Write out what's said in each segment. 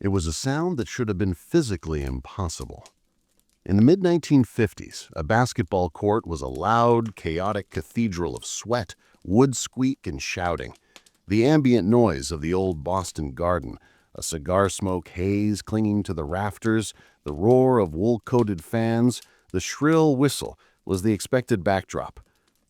It was a sound that should have been physically impossible. In the mid-1950s, a basketball court was a loud, chaotic cathedral of sweat, wood squeak, and shouting. The ambient noise of the old Boston garden, a cigar smoke haze clinging to the rafters, the roar of wool-coated fans, the shrill whistle was the expected backdrop.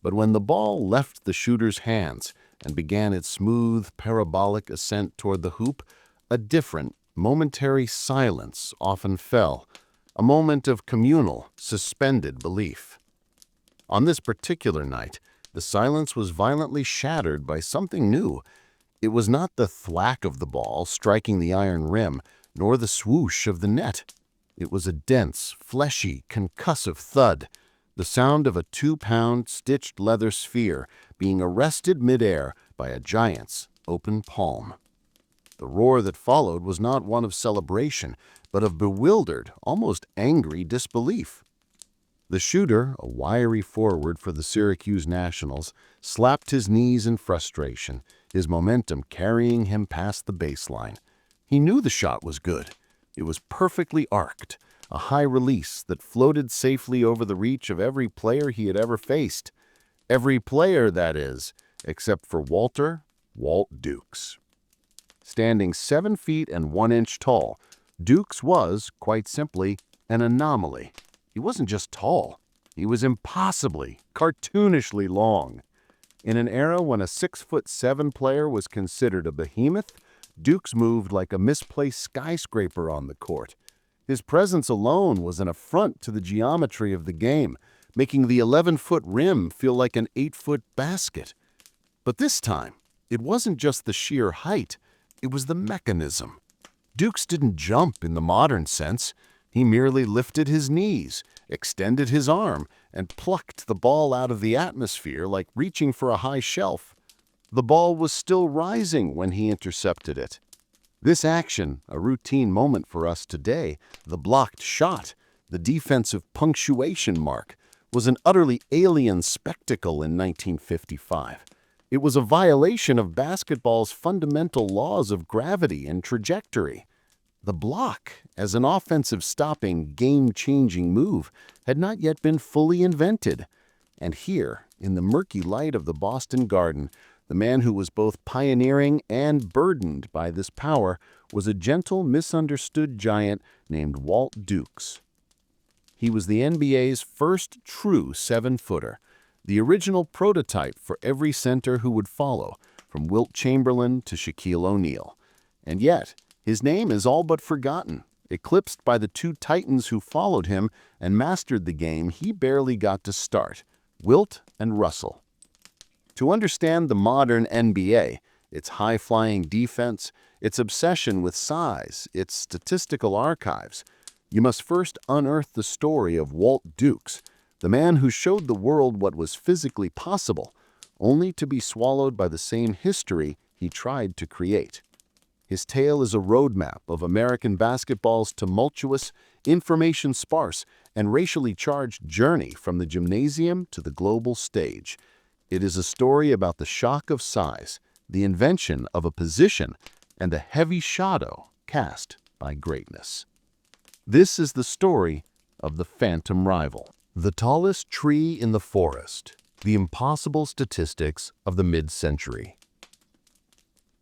But when the ball left the shooter's hands and began its smooth, parabolic ascent toward the hoop, a different, momentary silence often fell, a moment of communal, suspended belief. On this particular night, the silence was violently shattered by something new. It was not the thwack of the ball striking the iron rim, nor the swoosh of the net. It was a dense, fleshy, concussive thud, the sound of a 2-pound stitched leather sphere being arrested midair by a giant's open palm. The roar that followed was not one of celebration, but of bewildered, almost angry disbelief. The shooter, a wiry forward for the Syracuse Nationals, slapped his knees in frustration, his momentum carrying him past the baseline. He knew the shot was good. It was perfectly arced, a high release that floated safely over the reach of every player he had ever faced. Every player, that is, except for Walt Dukes. Standing 7 feet and 1 inch tall, Dukes was, quite simply, an anomaly. He wasn't just tall. He was impossibly, cartoonishly long. In an era when a 6'7" player was considered a behemoth, Dukes moved like a misplaced skyscraper on the court. His presence alone was an affront to the geometry of the game, making the 11-foot rim feel like an 8-foot basket. But this time, it wasn't just the sheer height, it was the mechanism. Dukes didn't jump in the modern sense. He merely lifted his knees, extended his arm, and plucked the ball out of the atmosphere like reaching for a high shelf. The ball was still rising when he intercepted it. This action, a routine moment for us today, the blocked shot, the defensive punctuation mark, was an utterly alien spectacle in 1955. It was a violation of basketball's fundamental laws of gravity and trajectory. The block, as an offensive stopping, game-changing move, had not yet been fully invented. And here, in the murky light of the Boston Garden, the man who was both pioneering and burdened by this power was a gentle, misunderstood giant named Walt Dukes. He was the NBA's first true 7-footer, the original prototype for every center who would follow, from Wilt Chamberlain to Shaquille O'Neal. And yet, his name is all but forgotten, eclipsed by the 2 titans who followed him and mastered the game he barely got to start, Wilt and Russell. To understand the modern NBA, its high-flying defense, its obsession with size, its statistical archives, you must first unearth the story of Walt Dukes, the man who showed the world what was physically possible, only to be swallowed by the same history he tried to create. His tale is a roadmap of American basketball's tumultuous, information-sparse, and racially charged journey from the gymnasium to the global stage. It is a story about the shock of size, the invention of a position, and the heavy shadow cast by greatness. This is the story of the phantom rival, the tallest tree in the forest, the impossible statistics of the mid-century.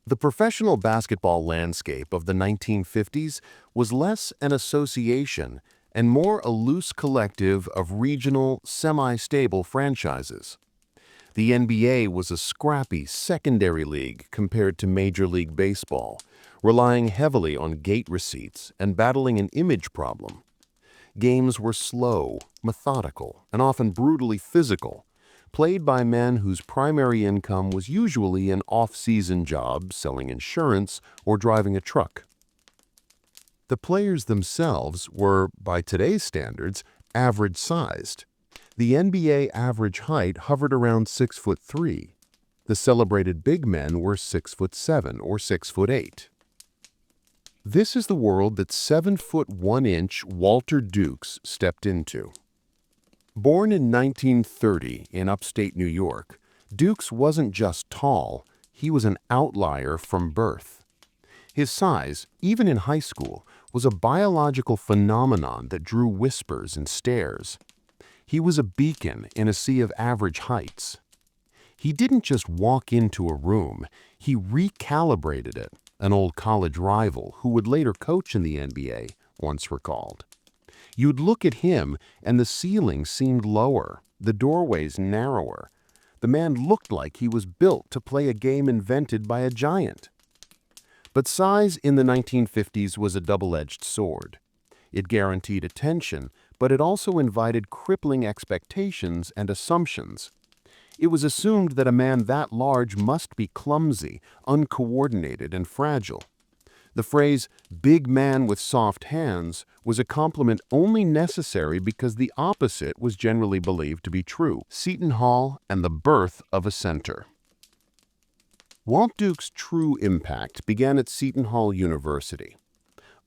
The professional basketball landscape of the 1950s was less an association and more a loose collective of regional, semi-stable franchises. The NBA was a scrappy secondary league compared to Major League Baseball, relying heavily on gate receipts and battling an image problem. Games were slow, methodical, and often brutally physical, played by men whose primary income was usually an off-season job selling insurance or driving a truck. The players themselves were, by today's standards, average-sized. The NBA average height hovered around 6'3". The celebrated big men were 6'7" or 6'8". This is the world that 7'1" Walter Dukes stepped into. Born in 1930 in upstate New York, Dukes wasn't just tall, he was an outlier from birth. His size, even in high school, was a biological phenomenon that drew whispers and stares. He was a beacon in a sea of average heights. He didn't just walk into a room, he recalibrated it, an old college rival who would later coach in the NBA once recalled. You'd look at him and the ceiling seemed lower, the doorways narrower. The man looked like he was built to play a game invented by a giant. But size in the 1950s was a double-edged sword. It guaranteed attention, but it also invited crippling expectations and assumptions. It was assumed that a man that large must be clumsy, uncoordinated, and fragile. The phrase, "big man with soft hands," was a compliment only necessary because the opposite was generally believed to be true. Seton Hall and the birth of a center. Walt Duke's true impact began at Seton Hall University.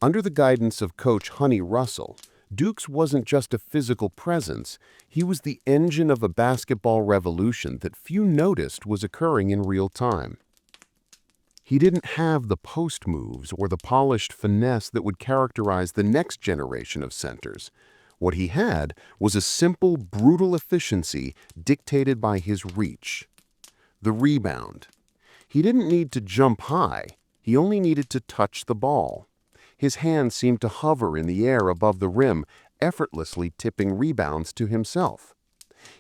Under the guidance of Coach Honey Russell, Dukes wasn't just a physical presence, he was the engine of a basketball revolution that few noticed was occurring in real time. He didn't have the post moves or the polished finesse that would characterize the next generation of centers. What he had was a simple, brutal efficiency dictated by his reach. The rebound. He didn't need to jump high, he only needed to touch the ball. His hand seemed to hover in the air above the rim, effortlessly tipping rebounds to himself.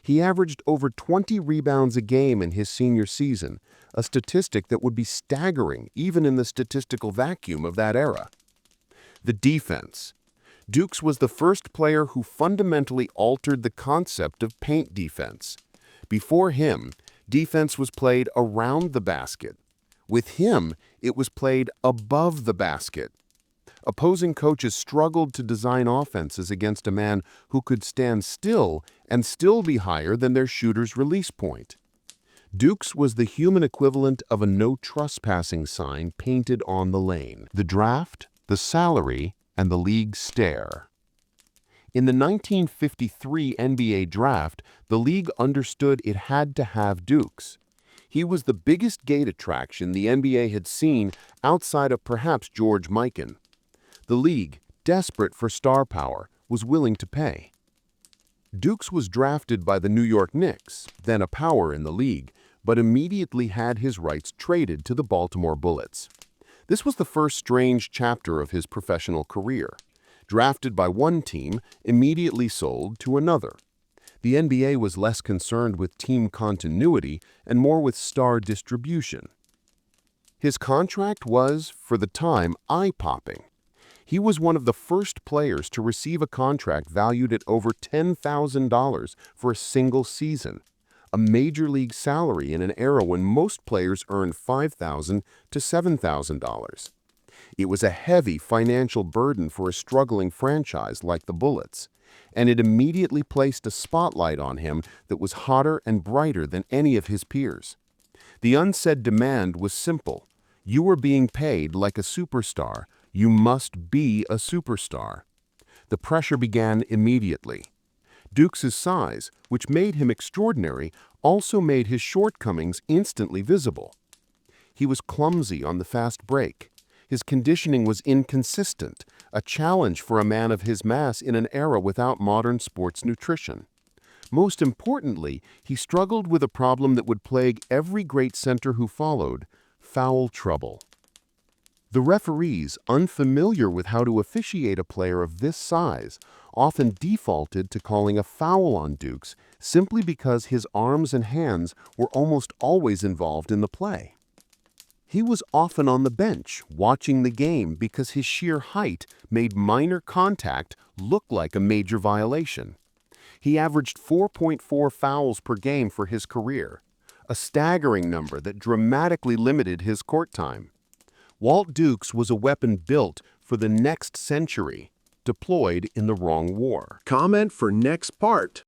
He averaged over 20 rebounds a game in his senior season, a statistic that would be staggering even in the statistical vacuum of that era. The defense. Dukes was the first player who fundamentally altered the concept of paint defense. Before him, defense was played around the basket. With him, it was played above the basket. Opposing coaches struggled to design offenses against a man who could stand still and still be higher than their shooter's release point. Dukes was the human equivalent of a no trespassing sign painted on the lane. The draft, the salary, and the league stare. In the 1953 NBA draft, the league understood it had to have Dukes. He was the biggest gate attraction the NBA had seen outside of perhaps George Mikan. The league, desperate for star power, was willing to pay. Dukes was drafted by the New York Knicks, then a power in the league, but immediately had his rights traded to the Baltimore Bullets. This was the first strange chapter of his professional career. Drafted by one team, immediately sold to another. The NBA was less concerned with team continuity and more with star distribution. His contract was, for the time, eye-popping. He was one of the first players to receive a contract valued at over $10,000 for a single season, a major league salary in an era when most players earned $5,000 to $7,000. It was a heavy financial burden for a struggling franchise like the Bullets, and it immediately placed a spotlight on him that was hotter and brighter than any of his peers. The unsaid demand was simple. You were being paid like a superstar. You must be a superstar. The pressure began immediately. Dukes' size, which made him extraordinary, also made his shortcomings instantly visible. He was clumsy on the fast break. His conditioning was inconsistent, a challenge for a man of his mass in an era without modern sports nutrition. Most importantly, he struggled with a problem that would plague every great center who followed: foul trouble. The referees, unfamiliar with how to officiate a player of this size, often defaulted to calling a foul on Dukes simply because his arms and hands were almost always involved in the play. He was often on the bench, watching the game because his sheer height made minor contact look like a major violation. He averaged 4.4 fouls per game for his career, a staggering number that dramatically limited his court time. Walt Dukes was a weapon built for the next century, deployed in the wrong war. Comment for next part.